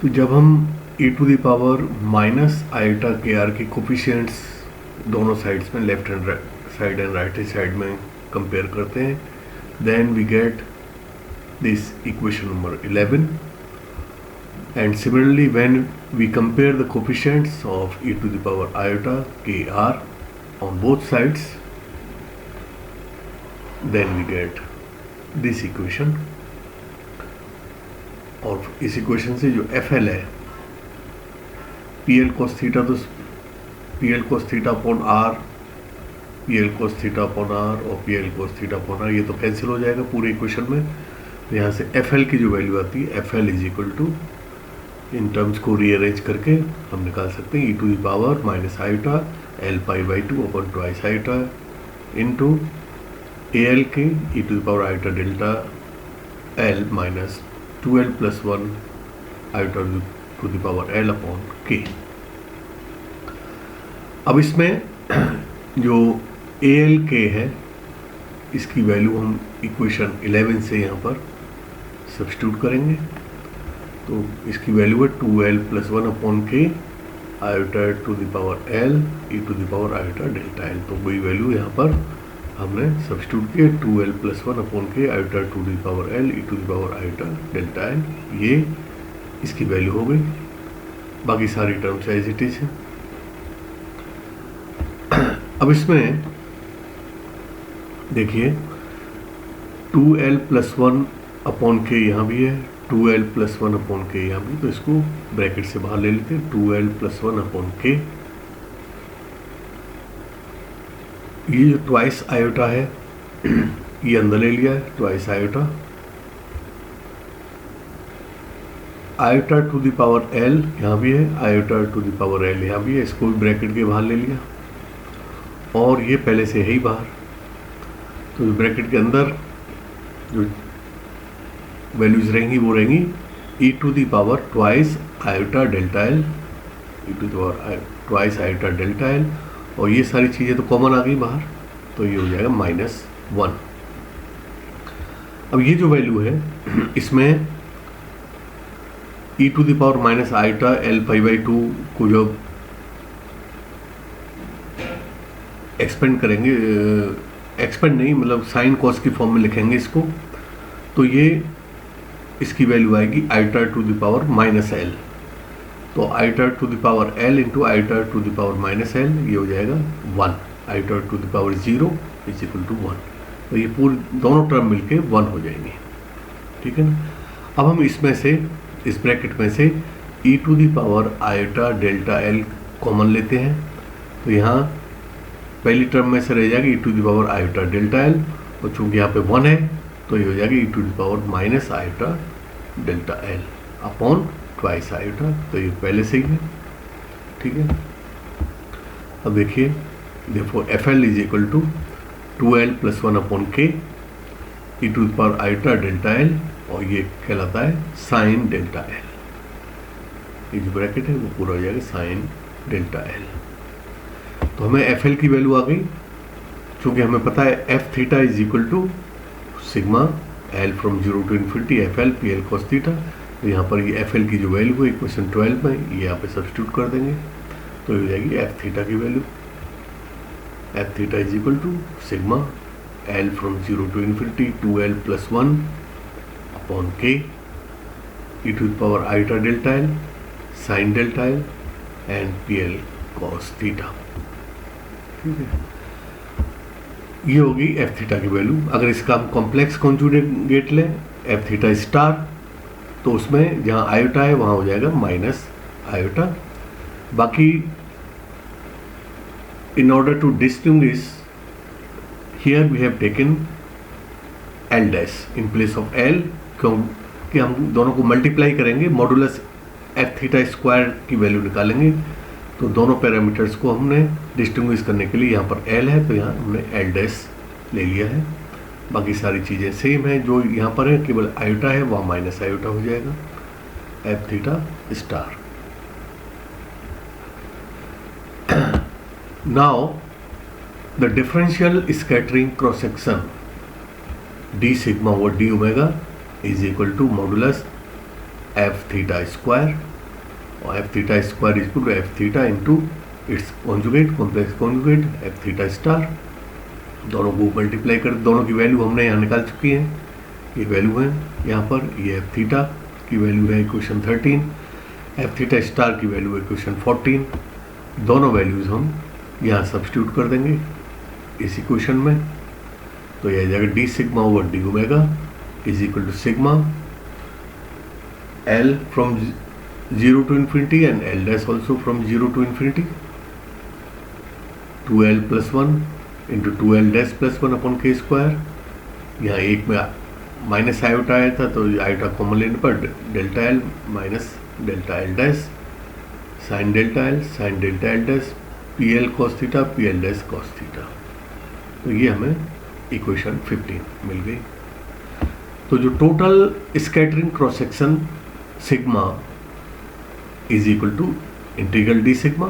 तो जब हम e to the power minus eta के आर की कोफिशिएंट्स दोनों साइड्स में left hand side and right side में कंपेयर करते हैं, then we get this equation number 11. And similarly, when we compare the coefficients of e to the power iota kr on both sides, then we get this equation. और इस equation से जो FL है, PL cos theta, तो PL cos theta upon R, PL cos theta upon R और PL cos theta upon R, ये तो cancel हो जाएगा पूरे इक्वेशन में. तो यहाँ से FL की जो वैल्यू आती है, FL is equal to, in terms को रीअरेंज करके हम निकाल सकते हैं, e to the power minus iota L pi by 2 upon twice iota into AL के e to the power iota delta L minus 2L plus 1 iota to the power L upon K. अब इसमें जो ALK है, इसकी value हम equation 11 से यहाँ पर सब्स्टिट्यूट करेंगे. तो इसकी वैल्यू है 2L plus 1 upon K iota to the power L e to the power iota delta L. तो वही वैल्यू यहाँ पर हमने सब्स्टिट्यूट किया, 2L plus 1 upon K iota to the power L e to the power iota delta L. ये इसकी value हो गई. बाकी सारी टर्म्स एज इट इज है. अब इसमें देखिए 2L प्लस 1 अपॉन K यहाँ भी है, 2L प्लस 1 अपॉन K यहाँ भी, तो इसको ब्रैकेट से बाहर ले लेते हैं. 2L प्लस 1 अपॉन K, ये जो ट्वाइस आयोटा है ये अंदर ले लिया है, twice iota, iota to the power L यहाँ भी है, iota to the power L यहाँ भी है, इसको भी ब्रैकेट के बाहर ले लिया. और ये पहले से है ही बाहर, तो ब्रैकेट के अंदर जो वैल्यूज रहेंगी वो रहेंगी e to the power twice iota delta L, e to the power twice iota delta L, और ये सारी चीज़ें तो कॉमन आ गई बाहर, तो ये हो जाएगा -1. अब ये जो वैल्यू है इसमें e to the power minus iota L pi by 2 को जब एक्सपेंड करेंगे, एक्सपेंड नहीं मतलब साइन कॉस की फॉर्म में लिखेंगे इसको, तो ये इसकी वैल्यू आएगी iota to the power minus L. तो iota to the power L into iota to the power minus L, ये हो जाएगा 1. Iota to the power 0 is equal to 1. तो ये पूरी दोनों टर्म मिलके 1 हो जाएंगे. ठीक है ना. अब हम इसमें से, इस ब्रैकेट में से e to the power iota delta L common लेते हैं. तो यहाँ पहली टर्म में से रह जाएगी e to the power iota delta L, और चूंकि यहाँ पे 1 है तो ये हो जाएगी e to the power minus iota delta L upon twice iota. तो ये पहले से ही है. ठीक है. अब देखिए, देखो FL is equal to 2L plus 1 upon K e to the power iota delta L, और ये कहलाता है साइन डेल्टा L. ये जो ब्रैकेट है वो पूरा हो जाएगा साइन डेल्टा L. तो हमें FL की वैल्यू आ गई, क्योंकि हमें पता है F theta is equal to sigma L from 0 to infinity FL PL cos theta. तो यहाँ पर ये FL की जो वैल्यू है इक्वेशन 12 में, ये यहाँ पे सब्स्टिट्यूट कर देंगे, तो ये हो जाएगी F थीटा की value. F theta is equal to sigma L from 0 to infinity 2L plus 1 upon K e to the power iota delta L sine delta L and PL cos theta. ठीक है. ये होगी F theta की value. अगर इसका हम complex conjugate लें F theta star, तो उसमें जहाँ आयोटा है वहाँ हो जाएगा माइनस आयोटा. बाकी in order to distinguish here we have taken L dash in place of L, क्योंकि हम दोनों को मल्टीप्लाई करेंगे, मॉडुलस F थीटा स्क्वायर की वैल्यू निकालेंगे. तो दोनों पैरामीटर्स को हमने डिस्टिंग्विश करने के लिए, यहाँ पर L है तो यहाँ हमने L डैश ले लिया है. बाकी सारी चीज़ें सेम है, जो यहाँ पर है केवल आयोटा है वहाँ माइनस आयोटा हो जाएगा F theta star. Now the differential scattering cross section d sigma over d omega is equal to modulus F theta square और F theta square is equal to F theta into its conjugate, complex conjugate F theta star. दोनों को multiply कर, दोनों की value हमने यहाँ निकाल चुकी है, ये वैल्यू है यहाँ पर, ये एफ थीटा की वैल्यू है इक्वेशन 13, एफ थीटा स्टार की वैल्यू है इक्वेशन 14। दोनों वैल्यूज़ हम यहाँ सब्स्टिट्यूट कर देंगे इस इक्वेशन में, तो यह आ जाएगा D sigma over D omega is equal to sigma L from 0 to infinity and L dash also from 0 to infinity, 2L plus 1 into 2L dash plus 1 upon k square. यहाँ एक में माइनस आयोटा आया था तो iota common लेने पर delta L minus delta L dash sine delta L dash P L cos theta P L dash cos theta. तो ये हमें इक्वेशन 15 मिल गई। तो जो total scattering cross section sigma is equal to integral D sigma,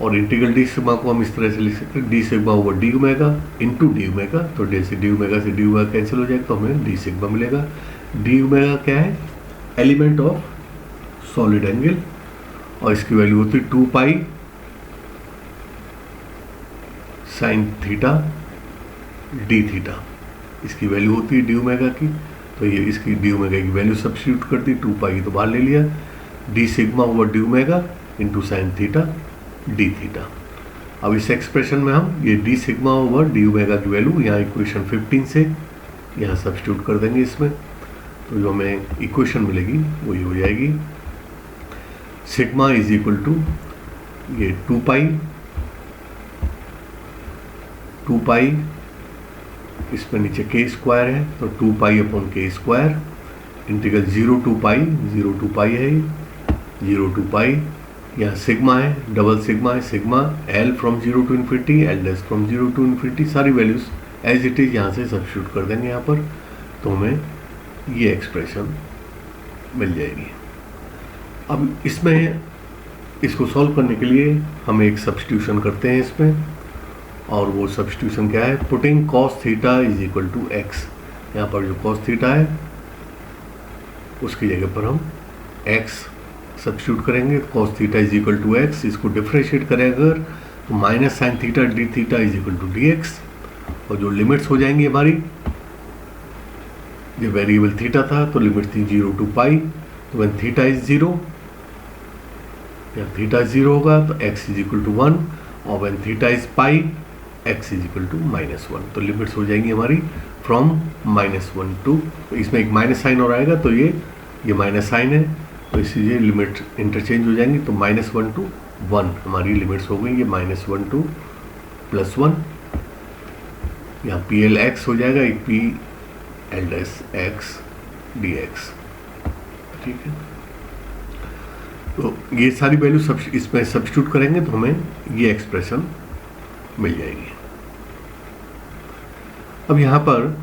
और integral D sigma को हम इस तरह से लिख सकते हैं D sigma over D omega into D omega. तो जैसे डी ओमेगा से डी ओमेगा कैंसिल हो जाएगा तो हमें डी सिग्मा मिलेगा। डी ओमेगा क्या है? एलिमेंट ऑफ सॉलिड एंगल, और इसकी वैल्यू होती है 2 pi sine theta D theta. इसकी वैल्यू होती है डी ओमेगा की, तो ये इसकी डी ओमेगा की वैल्यू सब्स्टिट्यूट कर दी, 2 पाई तो बाहर ले लिया, D sigma over D omega into sine theta D theta. अब इस एक्सप्रेशन में हम ये D sigma over D omega की वैल्यू यहाँ इक्वेशन 15 से यहाँ सब्स्टिट्यूट कर देंगे इसमें, तो जो हमें इक्वेशन मिलेगी वो ये हो जाएगी सिग्मा इज इक्वल टू ये 2 पाई इसमें नीचे के स्क्वायर है तो 2 पाई अपॉन के स्क्वायर इंटीग्रल 0 to पाई है, 0 to पाई। यहाँ सिग्मा है, डबल सिग्मा है, sigma L from 0 to infinity, L dash from 0 to infinity. सारी वैल्यूज एज इट इज यहाँ से सब्स्टिट्यूट कर देंगे यहाँ पर, तो हमें ये एक्सप्रेशन मिल जाएगी। अब इसमें इसको सॉल्व करने के लिए हम एक सब्स्टिट्यूशन करते हैं इसमें, और वो सब्स्टिट्यूशन क्या है? Putting cos theta is equal to X. यहाँ पर जो कॉस थीटा है उसकी जगह पर हम x सब्स्टिट्यूट करेंगे, cos theta is equal to X. इसको डिफ्रेंशिएट करें अगर तो minus sine theta D theta is equal to D X, और जो लिमिट्स हो जाएंगी हमारी, जब वेरिएबल थीटा था तो लिमिट थी 0 to पाई, तो व्हेन थीटा इज 0 या थीटा 0 होगा तो x इज इक्वल टू 1, और when theta is pi x is equal to -1। तो लिमिट्स हो जाएंगी हमारी फ्रॉम -1 टू, इसमें एक माइनस साइन और आएगा तो ये माइनस साइन है तो इसलिए लिमिट इंटरचेंज हो जाएंगी, तो -1 to 1 हमारी लिमिट्स हो गई। ये -1 to +1, यहाँ पी एल एक्स हो जाएगा, एक P L dash x D x. ठीक है, तो ये सारी वैल्यू इसमें सब्स्टिट्यूट करेंगे तो हमें ये एक्सप्रेशन मिल जाएगी। अब यहाँ पर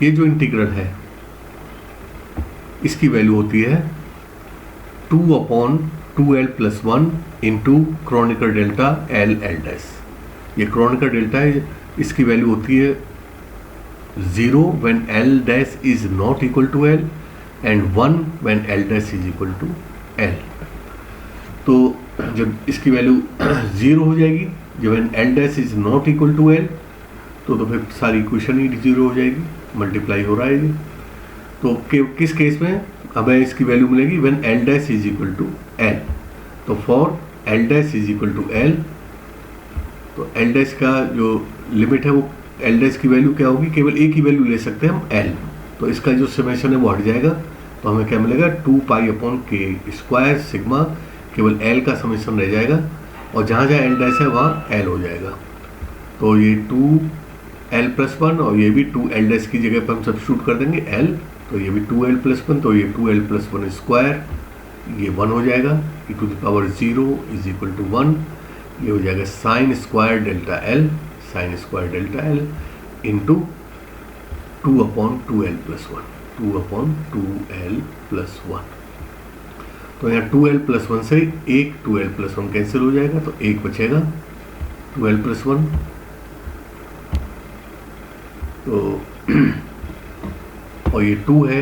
ये जो इंटीग्रल है इसकी वैल्यू होती है 2/2l + 1 into Kronecker delta L dash. ये क्रोनिकर डेल्टा है, इसकी वैल्यू होती है 0 when l dash is not equal to l and 1 when l dash is equal to l। तो जब इसकी वैल्यू 0 हो जाएगी, जब l dash is not equal to l, तो फिर सारी इक्वेशन ही 0 हो जाएगी, मल्टीप्लाई हो रहा है ये। तो किस केस में हमें इसकी वैल्यू मिलेगी? When l dash is equal to l। तो for l dash is equal to l, तो l dash का जो लिमिट है वो l dash की वैल्यू क्या होगी? केवल एक ही वैल्यू ले सकते हैं हम l, तो इसका जो समेशन है वो हट जाएगा, तो हमें क्या मिलेगा? 2 पाई अपॉन के स्क्वायर सिग्मा, केवल l का समेशन रह जाएगा, और जहाँ जहाँ l dash है वहाँ l हो जाएगा। तो ये 2l + 1 और ये भी 2l dash की जगह पर हम सब्स्टिट्यूट कर देंगे l, तो ये भी 2l + 1, तो ये 2l + 1 स्क्वायर, ये 1 हो जाएगा, e⁻0 = 1, ये हो जाएगा sign square delta l into 2/2l + 1, 2/2l + 1। तो यहाँ 2l + 1 से एक 2l + 1 कैंसिल हो जाएगा, तो एक बचेगा 2l + 1। तो और ये 2 है,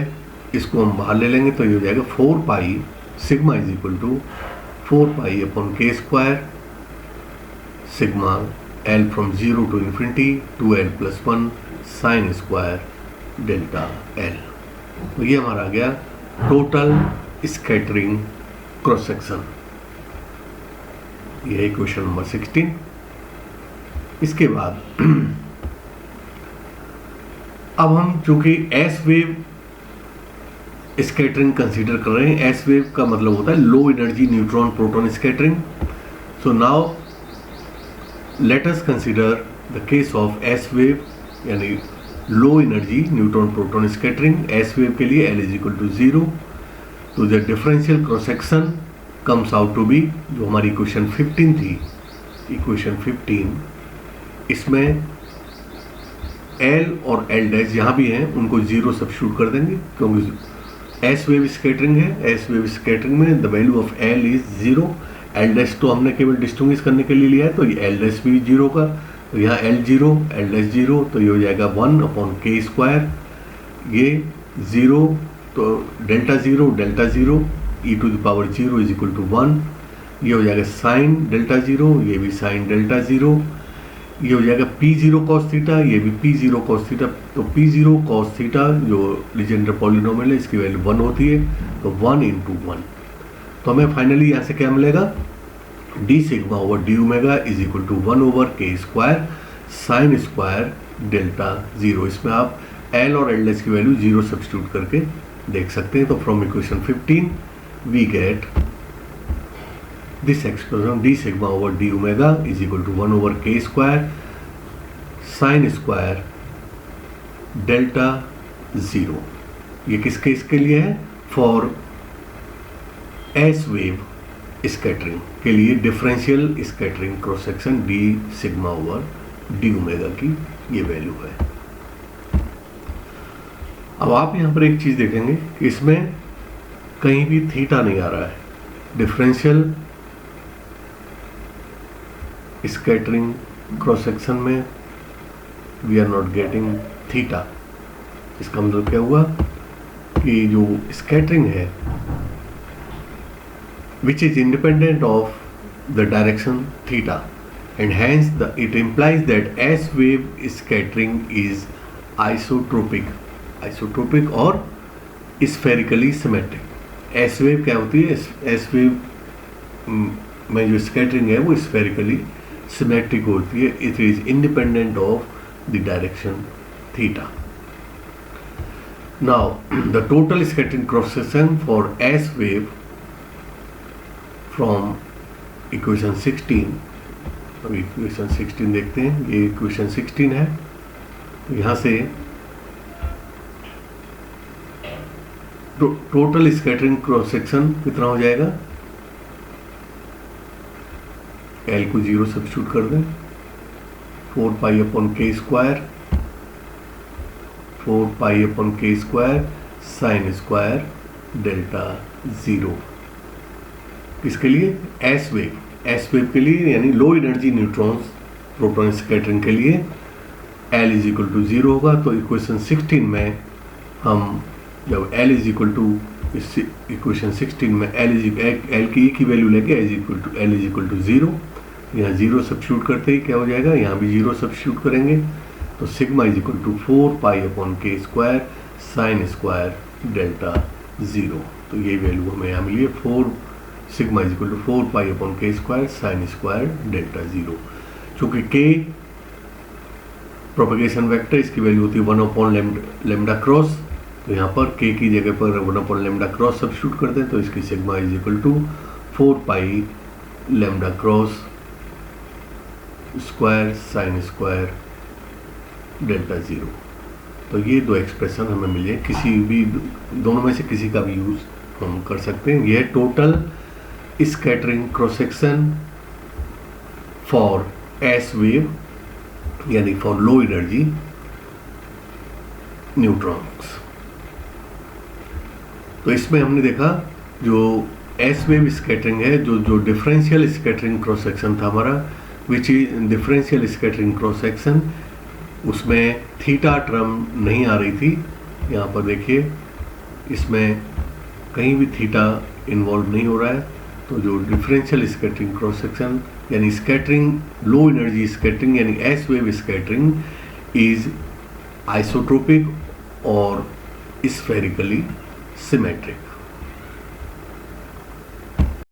इसको हम बाहर ले लेंगे तो ये हो जाएगा 4 pi sigma is equal to 4 pi upon के square sigma L from 0 to infinity 2l plus 1 sine square delta L. तो ये हमारा आ गया टोटल स्कैटरिंग क्रॉस सेक्शन। ये है क्वेश्चन नंबर 16। इसके बाद अब हम चूंकि एस वेव स्कैटरिंग कंसीडर कर रहे हैं, एस वेव का मतलब होता है low energy neutron proton scattering. So now let us consider the case of S wave यानी low energy neutron proton scattering. S wave के लिए L इज इक्वल टू 0, तो the differential cross section comes out to be, जो हमारी equation 15 थी, equation 15, इसमें L और L dash यहाँ भी हैं, उनको 0 सब्स्टिट्यूट कर देंगे क्योंकि एस वेव स्कैटरिंग है। एस वेव स्कैटरिंग में the value of L is 0, L dash तो हमने केवल डिस्टिंग्विश करने के लिए लिया है, तो ये L डैश भी 0 का, तो यहाँ L 0 L डैश 0, तो ये हो जाएगा 1 अपॉन के स्क्वायर, ये 0 तो delta 0 e to the power 0 is equal to 1, ये हो जाएगा साइन डेल्टा 0, ये भी साइन डेल्टा 0, ये हो जाएगा P0 cos थीटा, ये भी P0 cos थीटा। तो P0 cos थीटा जो लीजेंडर पॉलिनोमियल है इसकी वैल्यू 1 होती है, तो 1 इंटू 1, तो हमें फाइनली यहाँ से क्या मिलेगा, d sigma over d omega is equal to 1 over K square sine square delta 0। इसमें आप L और L डैश की वैल्यू 0 सब्स्टिट्यूट करके देख सकते हैं। तो from equation 15 we get this expression d sigma over d omega is equal to 1 over K square sine square delta 0। ये किस केस के लिए है, फॉर एस वेव स्कैटरिंग के लिए differential scattering cross section d sigma over d omega की ये value है। अब आप यहाँ पर एक चीज देखेंगे कि इसमें कहीं भी थीटा नहीं आ रहा है, डिफरेंशियल स्कैटरिंग क्रॉस सेक्शन में we are not getting theta. इसका मतलब क्या हुआ कि जो स्कैटरिंग है which is independent of the direction theta, and hence it implies that S wave scattering is isotropic or spherically symmetric। S wave क्या होती है, S wave में जो स्कैटरिंग है वो स्फेरिकली सिमेट्रिक होती है, it is independent of the direction theta. Now the total scattering cross section for S wave from equation 16, अभी इक्वेशन 16 देखते हैं, ये इक्वेशन 16 है, तो यहाँ से टोटल स्कैटरिंग क्रॉस सेक्शन कितना हो जाएगा, L को 0 सब्स्टिट्यूट कर दें, 4 पाई अपॉन के स्क्वायर, 4 पाई अपॉन के स्क्वायर साइन स्क्वायर डेल्टा 0। किसके लिए, एस वेव के लिए, यानी low energy neutrons proton scattering के लिए L इज इक्वल टू 0 होगा। तो इक्वेशन 16 में हम जब L इज इक्वल टू, इस इक्वेशन 16 में L की वैल्यू लेके L इज इक्वल टू 0, यहाँ 0 सब्स्टिट्यूट करते ही क्या हो जाएगा, यहाँ भी 0 सब्स्टिट्यूट करेंगे, तो sigma is equal to 4 pi upon के स्क्वायर साइन स्क्वायर डेल्टा 0। तो ये वैल्यू हमें यहाँ मिली है, 4 sigma is equal to 4 pi upon के स्क्वायर साइन स्क्वायर डेल्टा 0। चूंकि के प्रोपेगेशन वेक्टर, इसकी वैल्यू होती है 1 अपॉन लेमडा क्रॉस, तो यहाँ पर के की जगह पर 1 अपॉन लेमडा क्रॉस सब्स्टिट्यूट कर दें, तो इसकी sigma is equal to 4 pi lambda cross square sine square delta 0। तो ये दो एक्सप्रेशन हमें मिले, किसी भी दोनों में से किसी का भी यूज हम कर सकते हैं। यह total scattering cross section for S wave, यानी फॉर लो एनर्जी न्यूट्रॉन्स। तो इसमें हमने देखा जो एस वेव स्कैटरिंग है, जो डिफरेंशियल स्कैटरिंग क्रॉस सेक्शन था हमारा, which is differential scattering cross section, उसमें थीटा टर्म नहीं आ रही थी। यहाँ पर देखिए इसमें कहीं भी थीटा इन्वॉल्व नहीं हो रहा है। तो जो डिफरेंशियल स्कैटरिंग क्रॉस सेक्शन यानी स्कैटरिंग, लो एनर्जी स्कैटरिंग यानी S wave scattering is isotropic और स्फेरिकली सिमेट्रिक।